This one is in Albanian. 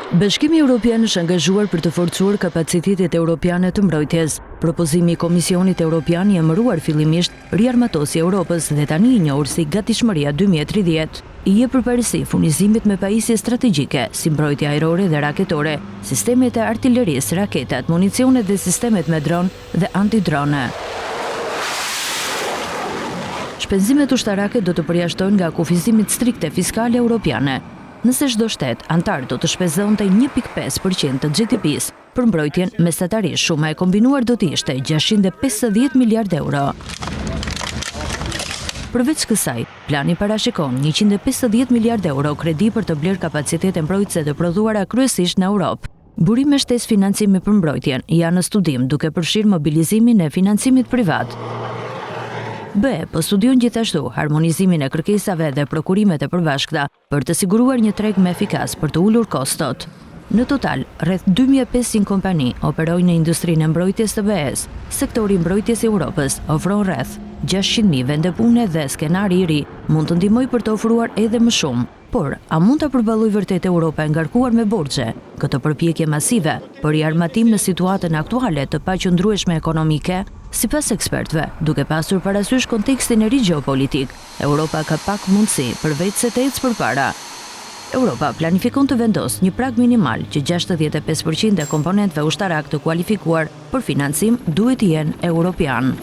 Bashkimi Evropian është angazhuar për të forcuar kapacitetet europiane të mbrojtjes. Propozimi i Komisionit Evropian i emëruar fillimisht Riarmatosi i Europës dhe tani i njohur si Gatishmëria 2030, i jep përparësi furnizimit me pajisje strategjike si mbrojtja ajrore dhe raketore, sistemet e artillerisë, raketat, municionet dhe sistemet me dron dhe antidrone. Shpenzimet ushtarake do të përjashtojnë nga kufizimit strikte fiskale europiane. Nëse çdo shtet antar do të shpenzonte 1.5% të GDP-s për mbrojtjen, mesatarisht shuma e kombinuar do të ishte 650 miliard euro. Përveç kësaj, plani parashikon 150 miliard euro kredi për të blerë kapacitete mbrojtëse të prodhuara kryesisht në Europë. Burime shtesë financimi për mbrojtjen janë në studim duke përfshirë mobilizimin e financimit privat. BE po studion gjithashtu harmonizimin e kërkesave dhe prokurimet e përbashkëta për të siguruar një treg më efikas për të ulur kostot. Në total, rreth 2500 kompani operojnë në industrinë e mbrojtjes të BE-s. Sektori i mbrojtjes i Europës ofron rreth 600.000 vende pune dhe skenari i ri mund të ndihmojë për të ofruar edhe më shumë. Por, a mund të përballojë vërtet Europa e ngarkuar me borxhe këtë përpjekje masive për riarmatim në situatën aktuale të paqëndrueshme ekonomike? Sipas ekspertëve, duke pasur parasysh kontekstin e ri gjeopolitik, Europa ka pak mundësi përveç se të ecë përpara. Europa planifikon të vendosë një prag minimal që 65% e komponentëve ushtarak të kualifikuar për financim duhet të jenë europian.